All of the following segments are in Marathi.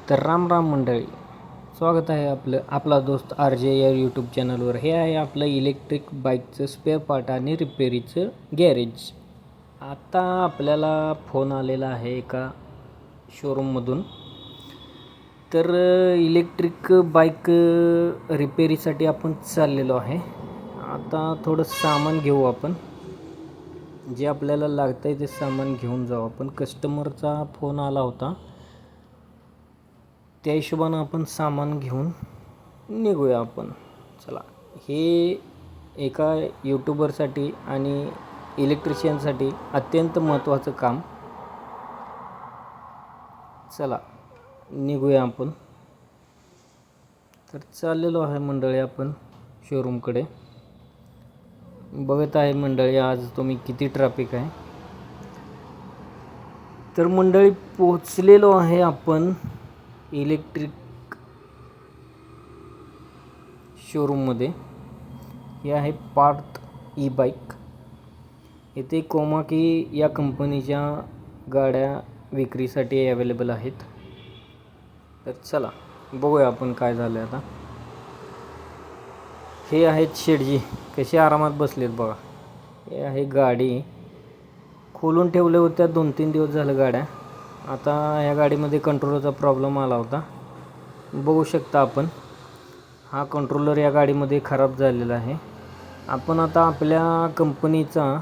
तर राम राम मंडळी, स्वागत आहे आपला दोस्त RJ या यूट्यूब चॅनलवर. हे आहे आपलं इलेक्ट्रिक बाईकचं स्पेअर पार्ट आणि रिपेरीचं गॅरेज. आता आपल्याला फोन आलेला आहे एका शोरूममधून. तर इलेक्ट्रिक बाईक रिपेरीसाठी आपण चाललेलो आहे. आता थोडं सामान घेऊ आपण, जे आपल्याला लागतं आहे ते सामान घेऊन जाऊ आपण. कस्टमरचा फोन आला होता, त्या हिशोबानं आपण सामान घेऊन निघूया आपण. चला, हे एका यूट्यूबरसाठी आणि इलेक्ट्रिशियनसाठी अत्यंत महत्त्वाचं काम. चला निघूया आपण. तर चाललेलो आहे मंडळी आपण शोरूमकडे. बघत आहे मंडळी आज तुम्ही किती ट्रॅफिक आहे. तर मंडळी पोचलेलो आहे आपण इलेक्ट्रिक शोरूममध्ये. हे आहे पार्थ ई बाईक. इथे कोमाकी या कंपनीच्या गाड्या विक्रीसाठी अवेलेबल आहेत. तर चला बघूया आपण काय झालं आता. हे आहेत शेठजी, कसे आरामात बसलेत बघा. हे आहे गाडी, खोलून ठेवल्या होत्या 2-3 दिवस झालं गाड्या. आता ह्या गाडीमध्ये कंट्रोलरचा प्रॉब्लेम आला होता, बघू शकता आपण. हा कंट्रोलर या गाडीमध्ये खराब झालेला आहे. आपण आता आपल्या कंपनीचा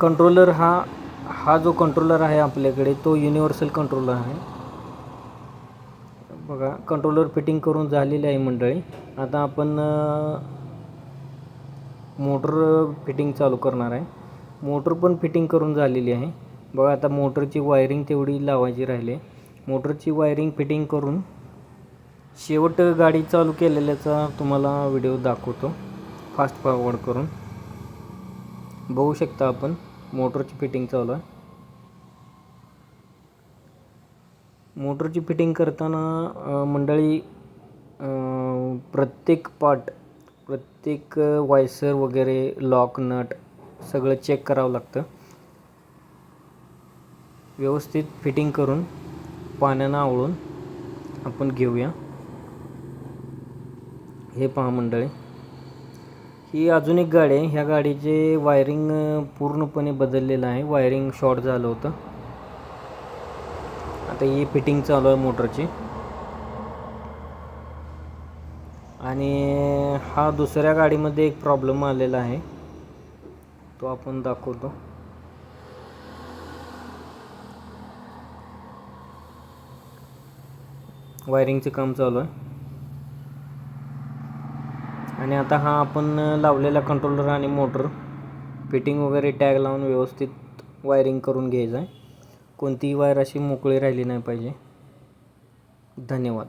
कंट्रोलर हा जो कंट्रोलर आहे आपल्याकडे तो युनिव्हर्सल कंट्रोलर आहे बघा. कंट्रोलर फिटिंग करून झालेली आहे मंडळी. आता आपण मोटर फिटिंग चालू करणार आहे. मोटर पण फिटिंग करून झालेली आहे बघा. आता मोटरची वायरिंग तेवढी लावायची राहिली. मोटरची वायरिंग फिटिंग करून शेवट गाडी चालू केलेल्याचा तुम्हाला व्हिडिओ दाखवतो फास्ट फॉरवर्ड करून. बघू शकता आपण मोटरची फिटिंग चालू आहे. मोटरची फिटिंग करताना मंडळी प्रत्येक पार्ट, प्रत्येक वायसर वगैरे, लॉक नट सगळं चेक करावं लागतं. व्यवस्थित फिटिंग करून पाण्यानं आवळून आपण घेऊया. हे पहा मंडळी, ही अजून एक गाडी आहे. ह्या गाडीचे वायरिंग पूर्णपणे बदललेलं आहे. वायरिंग शॉर्ट झालं होतं. आता ही फिटिंग चालू आहे मोटरची. आणि हा दुसऱ्या गाडीमध्ये एक प्रॉब्लेम आलेला आहे, तो आपण दाखवतो. वायरिंगचं काम चालू आहे. आणि आता हा आपण लावलेला कंट्रोलर आणि मोटर फिटिंग वगैरे टॅग लावून व्यवस्थित वायरिंग करून घ्यायचं आहे. कोणतीही वायर अशी मोकळी राहिली नाही पाहिजे. धन्यवाद.